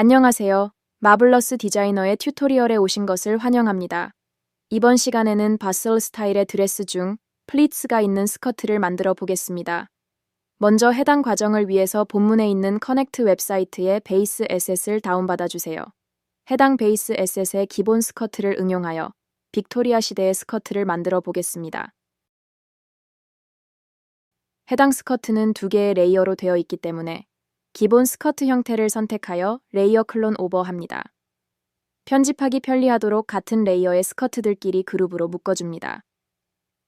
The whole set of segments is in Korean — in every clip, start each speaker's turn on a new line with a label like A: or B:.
A: 안녕하세요. 마블러스 디자이너의 튜토리얼에 오신 것을 환영합니다. 이번 시간에는 바슬 스타일의 드레스 중 플리츠가 있는 스커트를 만들어 보겠습니다. 먼저 해당 과정을 위해서 본문에 있는 커넥트 웹사이트의 베이스 에셋을 다운받아 주세요. 해당 베이스 에셋의 기본 스커트를 응용하여 빅토리아 시대의 스커트를 만들어 보겠습니다. 해당 스커트는 두 개의 레이어로 되어 있기 때문에 기본 스커트 형태를 선택하여 레이어 클론 오버합니다. 편집하기 편리하도록 같은 레이어의 스커트들끼리 그룹으로 묶어줍니다.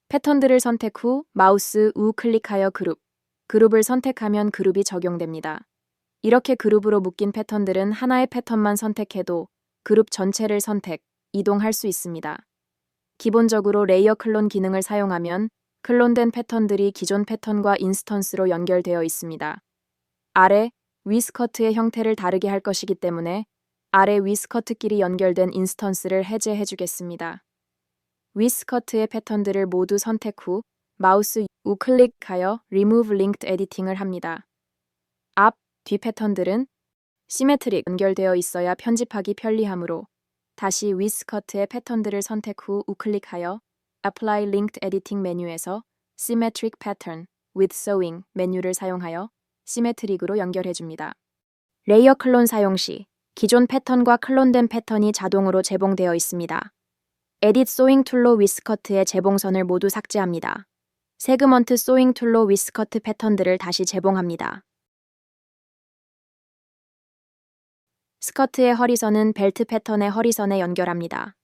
A: 패턴들을 선택 후 마우스 우클릭하여 그룹을 선택하면 그룹이 적용됩니다. 이렇게 그룹으로 묶인 패턴들은 하나의 패턴만 선택해도 그룹 전체를 이동할 수 있습니다. 기본적으로 레이어 클론 기능을 사용하면 클론된 패턴들이 기존 패턴과 인스턴스로 연결되어 있습니다. 아래, 위 스커트의 형태를 다르게 할 것이기 때문에 아래 위 스커트끼리 연결된 인스턴스를 해제해 주겠습니다. 위 스커트의 패턴들을 모두 선택 후 마우스 우클릭하여 Remove Linked Editing을 합니다. 앞, 뒤 패턴들은 시메트릭 연결되어 있어야 편집하기 편리하므로 다시 위 스커트의 패턴들을 선택 후 우클릭하여 Apply Linked Editing 메뉴에서 Symmetric Pattern with Sewing 메뉴를 사용하여 시메트릭으로 연결해줍니다. 레이어 클론 사용 시 기존 패턴과 클론된 패턴이 자동으로 재봉되어 있습니다. 에딧 소잉 툴로 위스커트의 재봉선을 모두 삭제합니다. 세그먼트 소잉 툴로 위스커트 패턴들을 다시 재봉합니다. 스커트의 허리선은 벨트 패턴의 허리선에 연결합니다.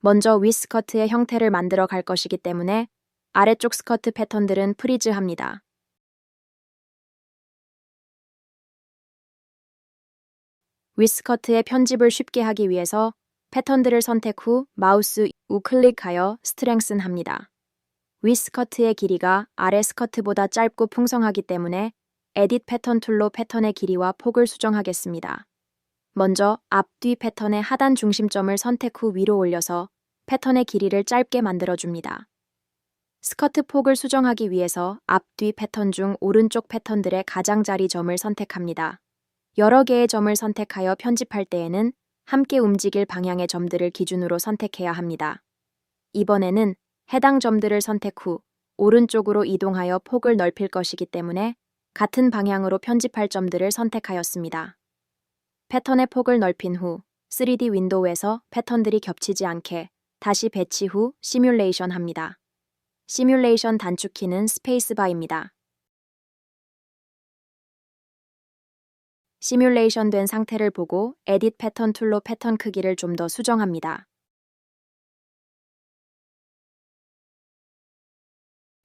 A: 먼저 위 스커트의 형태를 만들어 갈 것이기 때문에 아래쪽 스커트 패턴들은 프리즈합니다. 위 스커트의 편집을 쉽게 하기 위해서 패턴들을 선택 후 마우스 우클릭하여 스트렝슨 합니다. 위 스커트의 길이가 아래 스커트보다 짧고 풍성하기 때문에 에딧 패턴 툴로 패턴의 길이와 폭을 수정하겠습니다. 먼저 앞뒤 패턴의 하단 중심점을 선택 후 위로 올려서 패턴의 길이를 짧게 만들어줍니다. 스커트 폭을 수정하기 위해서 앞뒤 패턴 중 오른쪽 패턴들의 가장자리 점을 선택합니다. 여러 개의 점을 선택하여 편집할 때에는 함께 움직일 방향의 점들을 기준으로 선택해야 합니다. 이번에는 해당 점들을 선택 후 오른쪽으로 이동하여 폭을 넓힐 것이기 때문에 같은 방향으로 편집할 점들을 선택하였습니다. 패턴의 폭을 넓힌 후 3D 윈도우에서 패턴들이 겹치지 않게 다시 배치 후 시뮬레이션 합니다. 시뮬레이션 단축키는 스페이스바입니다. 시뮬레이션 된 상태를 보고 에딧 패턴 툴로 패턴 크기를 좀 더 수정합니다.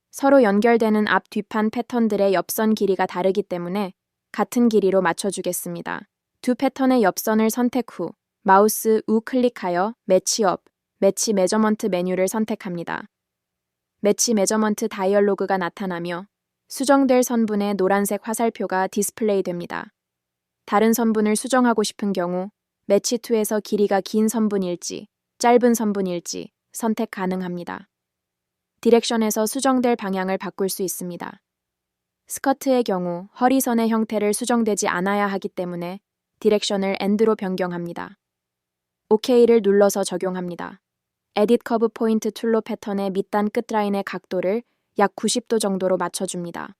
A: 서로 연결되는 앞 뒷판 패턴들의 엽선 길이가 다르기 때문에 같은 길이로 맞춰주겠습니다. 두 패턴의 엽선을 선택 후 마우스 우클릭하여 매치업, 매치 메저먼트 메뉴를 선택합니다. 매치 메저먼트 다이얼로그가 나타나며 수정될 선분의 노란색 화살표가 디스플레이 됩니다. 다른 선분을 수정하고 싶은 경우 매치 툴에서 길이가 긴 선분일지 짧은 선분일지 선택 가능합니다. 디렉션에서 수정될 방향을 바꿀 수 있습니다. 스커트의 경우 허리선의 형태를 수정되지 않아야 하기 때문에 디렉션을 엔드로 변경합니다. OK를 눌러서 적용합니다. 에딧 커브 포인트 툴로 패턴의 밑단 끝라인의 각도를 약 90도 정도로 맞춰줍니다.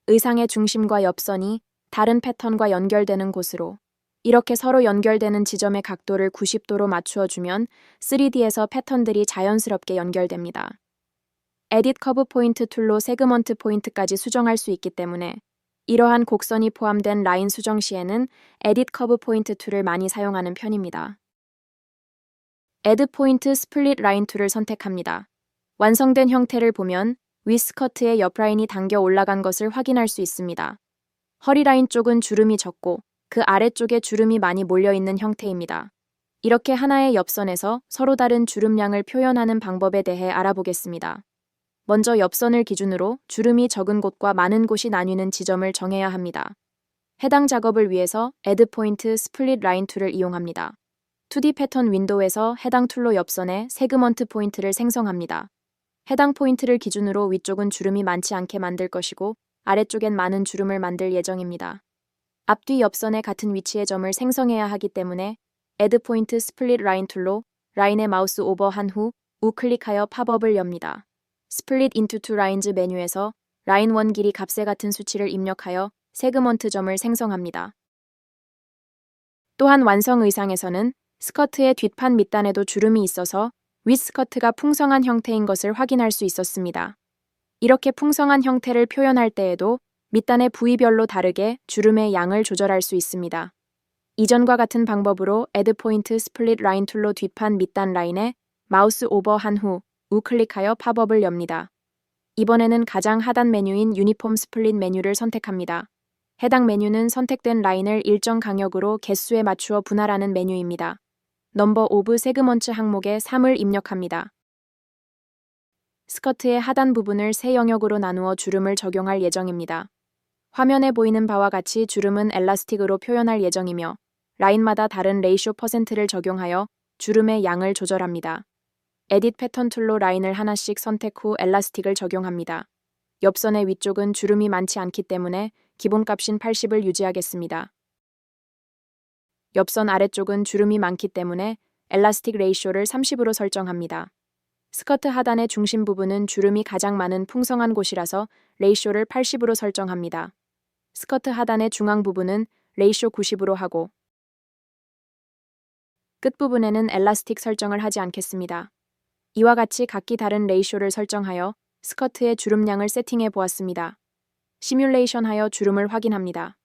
A: 의상의 중심과 엽선이 다른 패턴과 연결되는 곳으로 이렇게 서로 연결되는 지점의 각도를 90도로 맞추어주면 3D에서 패턴들이 자연스럽게 연결됩니다. 에딧 커브 포인트 툴로 세그먼트 포인트까지 수정할 수 있기 때문에 이러한 곡선이 포함된 라인 수정 시에는 에딧 커브 포인트 툴을 많이 사용하는 편입니다. 애드 포인트 스플릿 라인 툴을 선택합니다. 완성된 형태를 보면 위 스커트의 옆 라인이 당겨 올라간 것을 확인할 수 있습니다. 허리 라인 쪽은 주름이 적고 그 아래쪽에 주름이 많이 몰려있는 형태입니다. 이렇게 하나의 엽선에서 서로 다른 주름량을 표현하는 방법에 대해 알아보겠습니다. 먼저 엽선을 기준으로 주름이 적은 곳과 많은 곳이 나뉘는 지점을 정해야 합니다. 해당 작업을 위해서 애드 포인트 스플릿 라인 툴을 이용합니다. 2D 패턴 윈도우에서 해당 툴로 엽선에 세그먼트 포인트를 생성합니다. 해당 포인트를 기준으로 위쪽은 주름이 많지 않게 만들 것이고 아래쪽엔 많은 주름을 만들 예정입니다. 앞뒤 옆선의 같은 위치의 점을 생성해야 하기 때문에 Add Point Split Line 툴로 라인에 마우스 오버한 후 우클릭하여 팝업을 엽니다. Split into two lines 메뉴에서 라인 1 길이 값에 같은 수치를 입력하여 세그먼트 점을 생성합니다. 또한 완성 의상에서는 스커트의 뒷판 밑단에도 주름이 있어서 윗스커트가 풍성한 형태인 것을 확인할 수 있었습니다. 이렇게 풍성한 형태를 표현할 때에도 밑단의 부위별로 다르게 주름의 양을 조절할 수 있습니다. 이전과 같은 방법으로 Add Point Split Line 툴로 뒷판 밑단 라인에 마우스 오버한 후 우클릭하여 팝업을 엽니다. 이번에는 가장 하단 메뉴인 유니폼 스플릿 메뉴를 선택합니다. 해당 메뉴는 선택된 라인을 일정 강역으로 개수에 맞추어 분할하는 메뉴입니다. 넘버 오브 세그먼트 항목에 3을 입력합니다. 스커트의 하단 부분을 세 영역으로 나누어 주름을 적용할 예정입니다. 화면에 보이는 바와 같이 주름은 엘라스틱으로 표현할 예정이며 라인마다 다른 레이쇼 퍼센트를 적용하여 주름의 양을 조절합니다. 에딧 패턴 툴로 라인을 하나씩 선택 후 엘라스틱을 적용합니다. 옆선의 위쪽은 주름이 많지 않기 때문에 기본값인 80을 유지하겠습니다. 옆선 아래쪽은 주름이 많기 때문에 엘라스틱 레이쇼를 30으로 설정합니다. 스커트 하단의 중심 부분은 주름이 가장 많은 풍성한 곳이라서 레이쇼를 80으로 설정합니다. 스커트 하단의 중앙 부분은 레이쇼 90으로 하고 끝부분에는 엘라스틱 설정을 하지 않겠습니다. 이와 같이 각기 다른 레이쇼를 설정하여 스커트의 주름량을 세팅해 보았습니다. 시뮬레이션하여 주름을 확인합니다.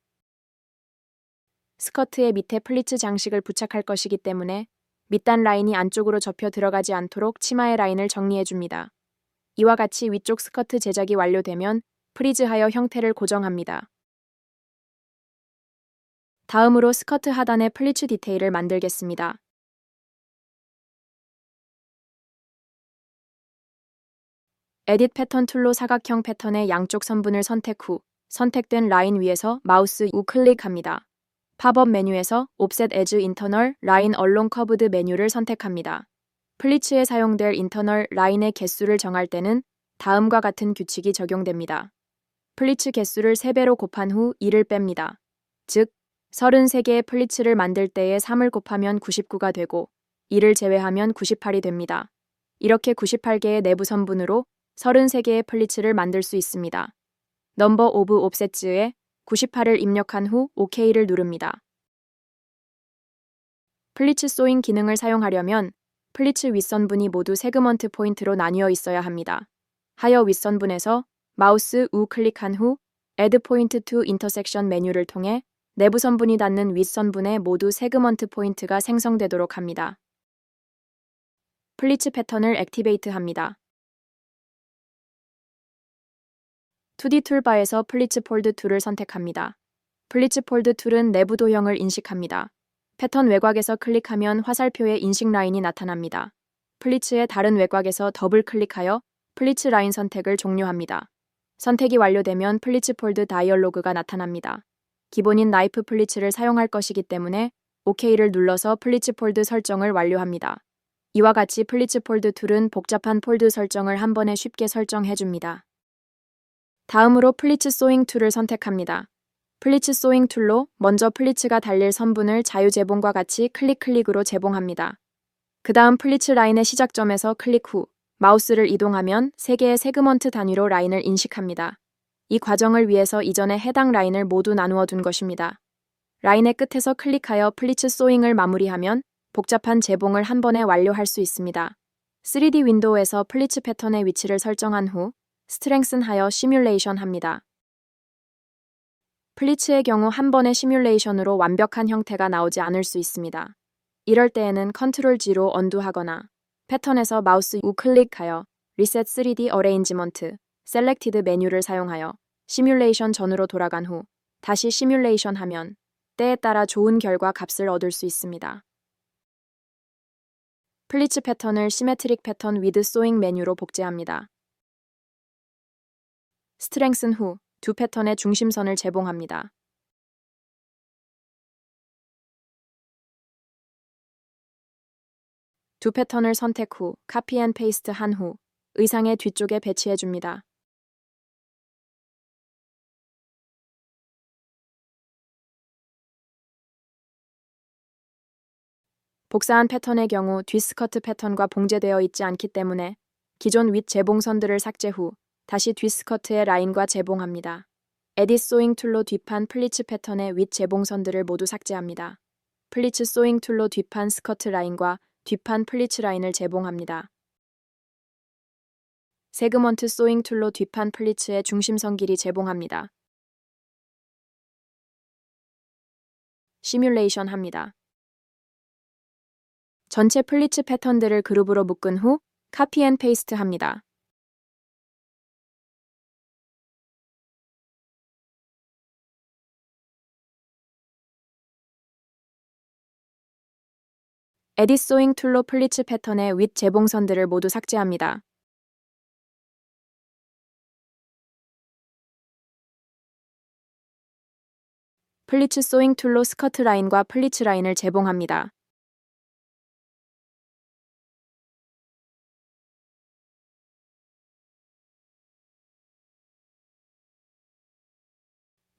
A: 스커트의 밑에 플리츠 장식을 부착할 것이기 때문에 밑단 라인이 안쪽으로 접혀 들어가지 않도록 치마의 라인을 정리해줍니다. 이와 같이 위쪽 스커트 제작이 완료되면 프리즈하여 형태를 고정합니다. 다음으로 스커트 하단의 플리츠 디테일을 만들겠습니다. 에딧 패턴 툴로 사각형 패턴의 양쪽 선분을 선택 후 선택된 라인 위에서 마우스 우클릭합니다. 팝업 메뉴에서 Offset as Internal Line Along Curved 메뉴를 선택합니다. 플리츠에 사용될 인터널 라인의 개수를 정할 때는 다음과 같은 규칙이 적용됩니다. 플리츠 개수를 3배로 곱한 후 2를 뺍니다. 즉, 33개의 플리츠를 만들 때에 3을 곱하면 99가 되고 2를 제외하면 98이 됩니다. 이렇게 98개의 내부 선분으로 33개의 플리츠를 만들 수 있습니다. 넘버 오브 옵셋즈에 98을 입력한 후 OK를 누릅니다. 플리츠 소잉 기능을 사용하려면 플리츠 윗선분이 모두 세그먼트 포인트로 나뉘어 있어야 합니다. 하여 윗선분에서 마우스 우클릭한 후 Add Point to Intersection 메뉴를 통해 내부 선분이 닿는 윗선분에 모두 세그먼트 포인트가 생성되도록 합니다. 플리츠 패턴을 액티베이트 합니다. 2D 툴바에서 플리츠 폴드 툴을 선택합니다. 플리츠 폴드 툴은 내부 도형을 인식합니다. 패턴 외곽에서 클릭하면 화살표의 인식 라인이 나타납니다. 플리츠의 다른 외곽에서 더블 클릭하여 플리츠 라인 선택을 종료합니다. 선택이 완료되면 플리츠 폴드 다이얼로그가 나타납니다. 기본인 나이프 플리츠를 사용할 것이기 때문에 OK를 눌러서 플리츠 폴드 설정을 완료합니다. 이와 같이 플리츠 폴드 툴은 복잡한 폴드 설정을 한 번에 쉽게 설정해줍니다. 다음으로 플리츠 소잉 툴을 선택합니다. 플리츠 소잉 툴로 먼저 플리츠가 달릴 선분을 자유재봉과 같이 클릭으로 재봉합니다. 그 다음 플리츠 라인의 시작점에서 클릭 후 마우스를 이동하면 3개의 세그먼트 단위로 라인을 인식합니다. 이 과정을 위해서 이전에 해당 라인을 모두 나누어 둔 것입니다. 라인의 끝에서 클릭하여 플리츠 소잉을 마무리하면 복잡한 재봉을 한 번에 완료할 수 있습니다. 3D 윈도우에서 플리츠 패턴의 위치를 설정한 후 스트렝슨하여 시뮬레이션 합니다. 플리츠의 경우 한 번의 시뮬레이션으로 완벽한 형태가 나오지 않을 수 있습니다. 이럴 때에는 컨트롤 G로 언두하거나 패턴에서 마우스 우클릭하여 Reset 3D Arrangement, Selected 메뉴를 사용하여 시뮬레이션 전으로 돌아간 후 다시 시뮬레이션 하면 때에 따라 좋은 결과 값을 얻을 수 있습니다. 플리츠 패턴을 시메트릭 패턴 위드 소잉 메뉴로 복제합니다. 스트렝슨 후 두 패턴의 중심선을 재봉합니다. 두 패턴을 선택 후 카피 앤 페이스트 한 후 의상의 뒤쪽에 배치해줍니다. 복사한 패턴의 경우 뒷스커트 패턴과 봉제되어 있지 않기 때문에 기존 윗 재봉선들을 삭제 후 다시 뒷스커트의 라인과 재봉합니다. 에딧 소잉 툴로 뒷판 플리츠 패턴의 윗 재봉선들을 모두 삭제합니다. 플리츠 소잉 툴로 뒷판 스커트 라인과 뒷판 플리츠 라인을 재봉합니다. 세그먼트 소잉 툴로 뒷판 플리츠의 중심선 길이 재봉합니다. 시뮬레이션 합니다. 전체 플리츠 패턴들을 그룹으로 묶은 후 카피 앤 페이스트 합니다. 에딧 소잉 툴로 플리츠 패턴의 윗 재봉선들을 모두 삭제합니다. 플리츠 소잉 툴로 스커트 라인과 플리츠 라인을 재봉합니다.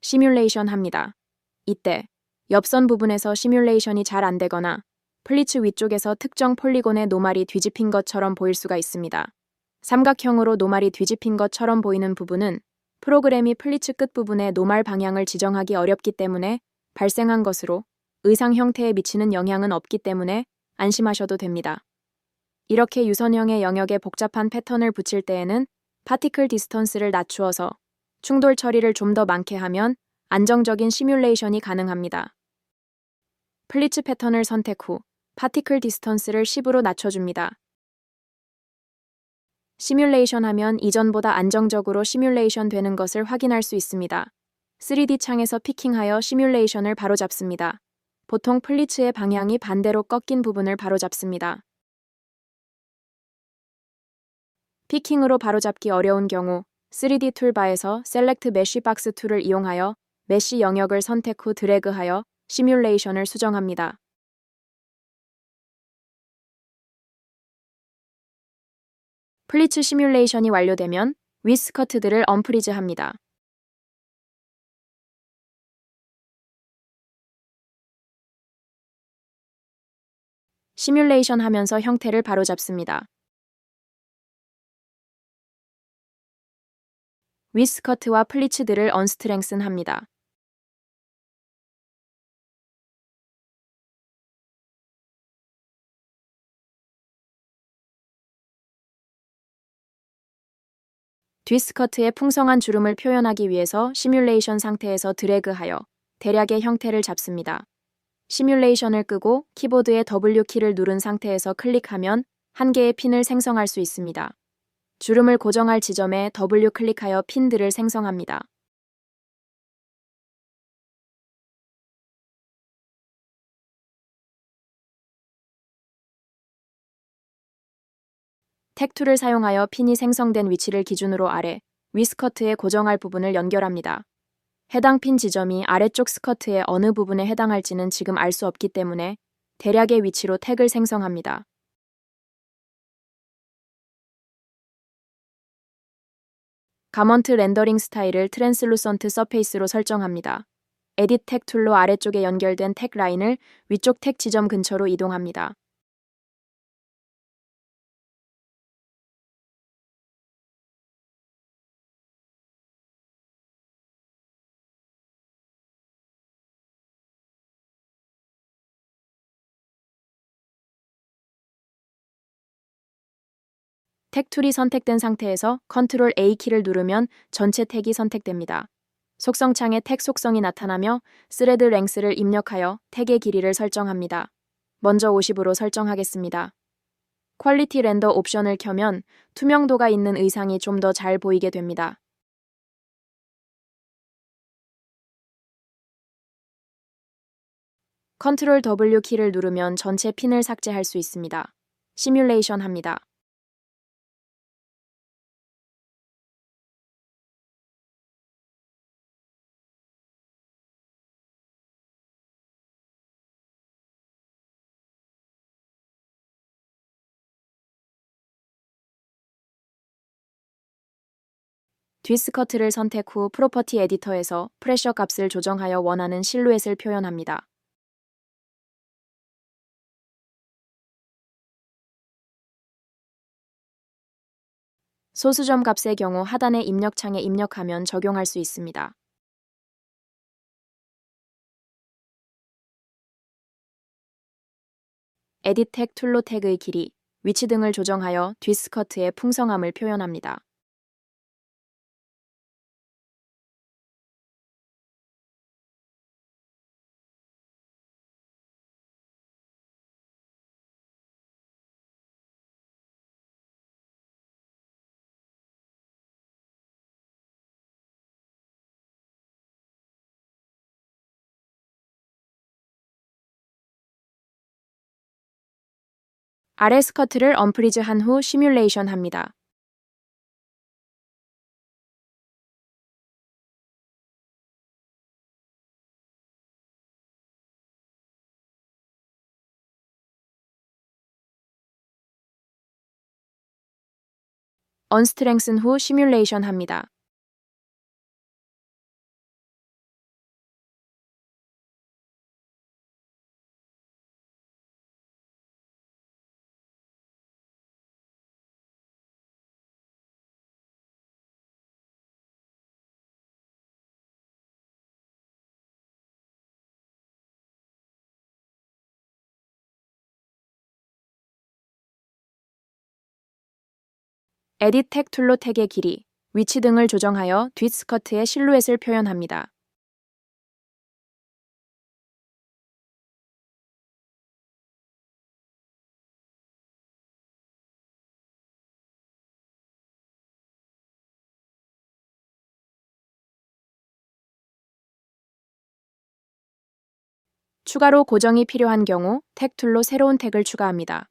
A: 시뮬레이션 합니다. 이때 옆선 부분에서 시뮬레이션이 잘 안되거나 플리츠 위쪽에서 특정 폴리곤의 노말이 뒤집힌 것처럼 보일 수가 있습니다. 삼각형으로 노말이 뒤집힌 것처럼 보이는 부분은 프로그램이 플리츠 끝부분의 노말 방향을 지정하기 어렵기 때문에 발생한 것으로 의상 형태에 미치는 영향은 없기 때문에 안심하셔도 됩니다. 이렇게 유선형의 영역에 복잡한 패턴을 붙일 때에는 파티클 디스턴스를 낮추어서 충돌 처리를 좀 더 많게 하면 안정적인 시뮬레이션이 가능합니다. 플리츠 패턴을 선택 후 파티클 디스턴스를 10으로 낮춰줍니다. 시뮬레이션 하면 이전보다 안정적으로 시뮬레이션 되는 것을 확인할 수 있습니다. 3D 창에서 피킹하여 시뮬레이션을 바로잡습니다. 보통 플리츠의 방향이 반대로 꺾인 부분을 바로잡습니다. 피킹으로 바로잡기 어려운 경우 3D 툴바에서 셀렉트 메쉬 박스 툴을 이용하여 메쉬 영역을 선택 후 드래그하여 시뮬레이션을 수정합니다. 플리츠 시뮬레이션이 완료되면 윗스커트들을 언프리즈합니다. 시뮬레이션 하면서 형태를 바로잡습니다. 윗스커트와 플리츠들을 언스트렝슨 합니다. 뒷스커트의 풍성한 주름을 표현하기 위해서 시뮬레이션 상태에서 드래그하여 대략의 형태를 잡습니다. 시뮬레이션을 끄고 키보드의 W키를 누른 상태에서 클릭하면 한 개의 핀을 생성할 수 있습니다. 주름을 고정할 지점에 W 클릭하여 핀들을 생성합니다. 택 툴을 사용하여 핀이 생성된 위치를 기준으로 아래 윗스커트에 고정할 부분을 연결합니다. 해당 핀 지점이 아래쪽 스커트의 어느 부분에 해당할지는 지금 알 수 없기 때문에 대략의 위치로 택을 생성합니다. 가먼트 렌더링 스타일을 트랜슬루선트 서페이스로 설정합니다. 에딧 택 툴로 아래쪽에 연결된 택 라인을 위쪽 택 지점 근처로 이동합니다. 택 툴이 선택된 상태에서 컨트롤 A키를 누르면 전체 택이 선택됩니다. 속성창에 택 속성이 나타나며 스레드 랭스를 입력하여 택의 길이를 설정합니다. 먼저 50으로 설정하겠습니다. 퀄리티 렌더 옵션을 켜면 투명도가 있는 의상이 좀 더 잘 보이게 됩니다. 컨트롤 W 키를 누르면 전체 핀을 삭제할 수 있습니다. 시뮬레이션 합니다. 뒷스커트를 선택 후 프로퍼티 에디터에서 프레셔 값을 조정하여 원하는 실루엣을 표현합니다. 소수점 값의 경우 하단의 입력창에 입력하면 적용할 수 있습니다. 에딧 택 툴로 택의 길이, 위치 등을 조정하여 뒷스커트의 풍성함을 표현합니다. 아래 스커트를 언프리즈한 후 시뮬레이션 합니다. 언스트렝슨 후 시뮬레이션 합니다. 에딧 택 툴로 택의 길이, 위치 등을 조정하여 뒷스커트의 실루엣을 표현합니다. 추가로 고정이 필요한 경우 택 툴로 새로운 택을 추가합니다.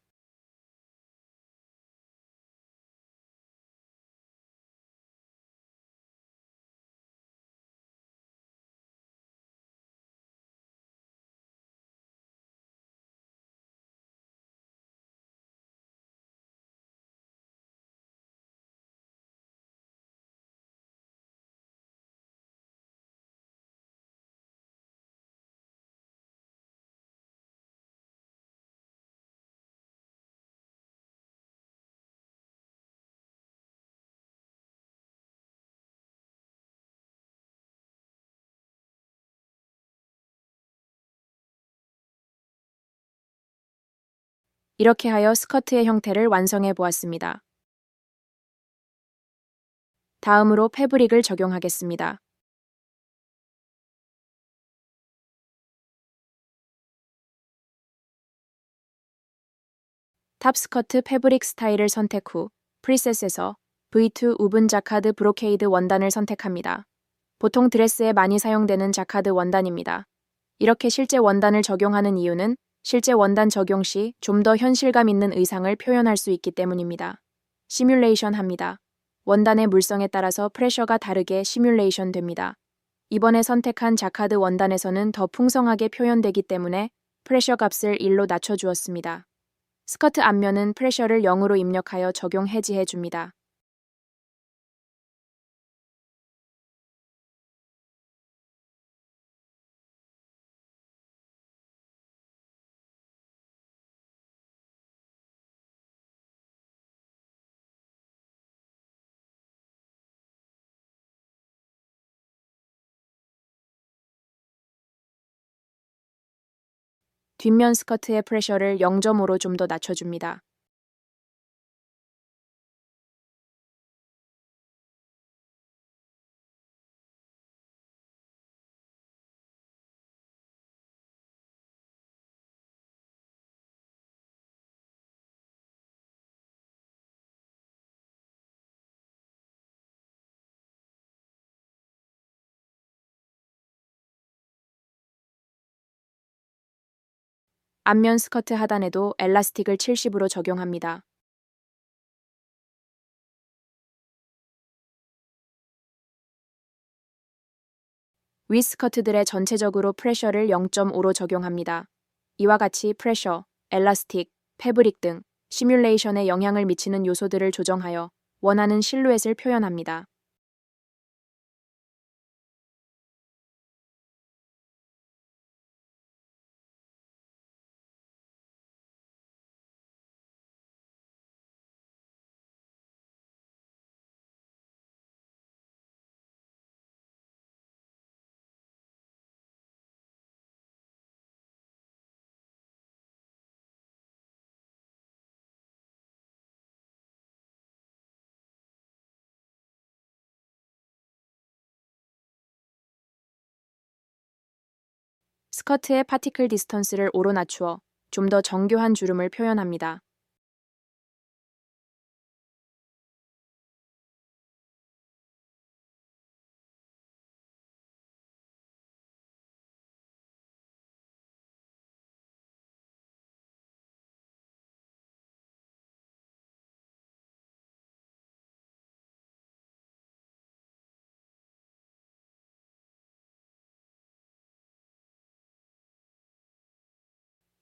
A: 이렇게 하여 스커트의 형태를 완성해 보았습니다. 다음으로 패브릭을 적용하겠습니다. 탑 스커트 패브릭 스타일을 선택 후 프리셋에서 V2 우븐 자카드 브로케이드 원단을 선택합니다. 보통 드레스에 많이 사용되는 자카드 원단입니다. 이렇게 실제 원단을 적용하는 이유는 실제 원단 적용 시 좀 더 현실감 있는 의상을 표현할 수 있기 때문입니다. 시뮬레이션 합니다. 원단의 물성에 따라서 프레셔가 다르게 시뮬레이션 됩니다. 이번에 선택한 자카드 원단에서는 더 풍성하게 표현되기 때문에 프레셔 값을 1로 낮춰주었습니다. 스커트 앞면은 프레셔를 0으로 입력하여 적용 해지해 줍니다. 뒷면 스커트의 프레셔를 0.5로 좀 더 낮춰줍니다. 앞면 스커트 하단에도 엘라스틱을 70으로 적용합니다. 위 스커트들의 전체적으로 프레셔를 0.5로 적용합니다. 이와 같이 프레셔, 엘라스틱, 패브릭 등 시뮬레이션에 영향을 미치는 요소들을 조정하여 원하는 실루엣을 표현합니다. 스커트의 파티클 디스턴스를 오로 낮추어 좀 더 정교한 주름을 표현합니다.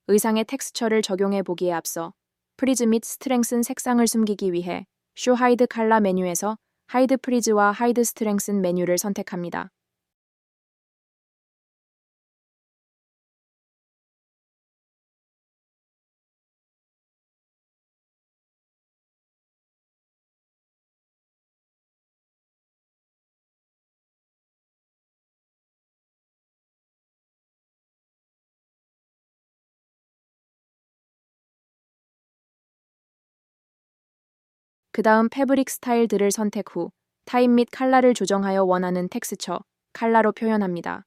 A: 의상의 텍스처를 적용해 보기에 앞서 프리즈 및 스트렝슨 색상을 숨기기 위해 쇼 하이드 칼라 메뉴에서 하이드 프리즈와 하이드 스트렝슨 메뉴를 선택합니다. 그 다음 패브릭 스타일들을 선택 후 타입 및 칼라를 조정하여 원하는 텍스처, 칼라로 표현합니다.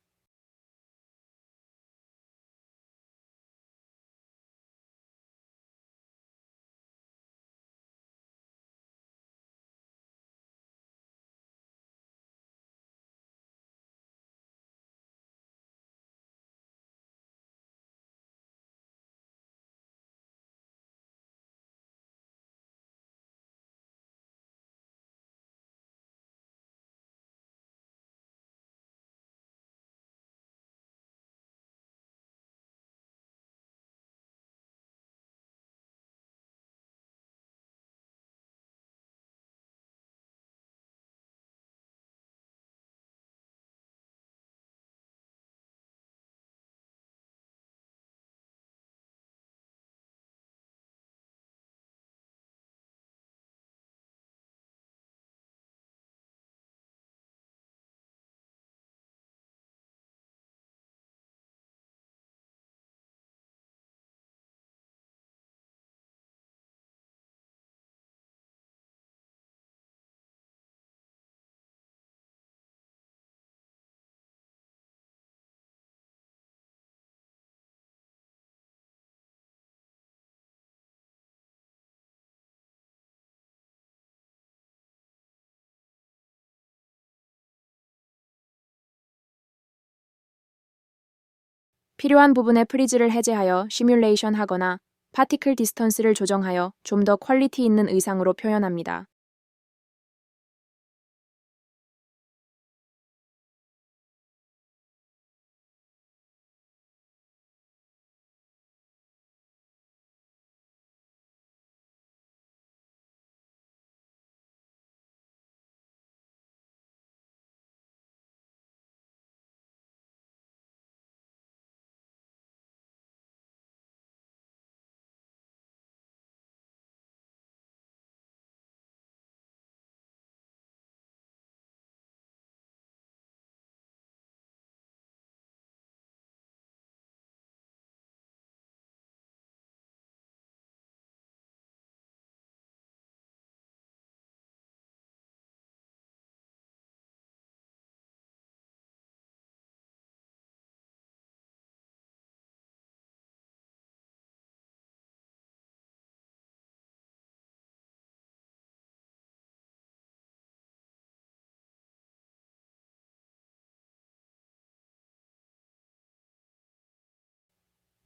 A: 필요한 부분의 프리즈를 해제하여 시뮬레이션 하거나 파티클 디스턴스를 조정하여 좀 더 퀄리티 있는 의상으로 표현합니다.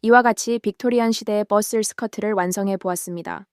A: 이와 같이 빅토리안 시대의 버슬 스커트를 완성해 보았습니다.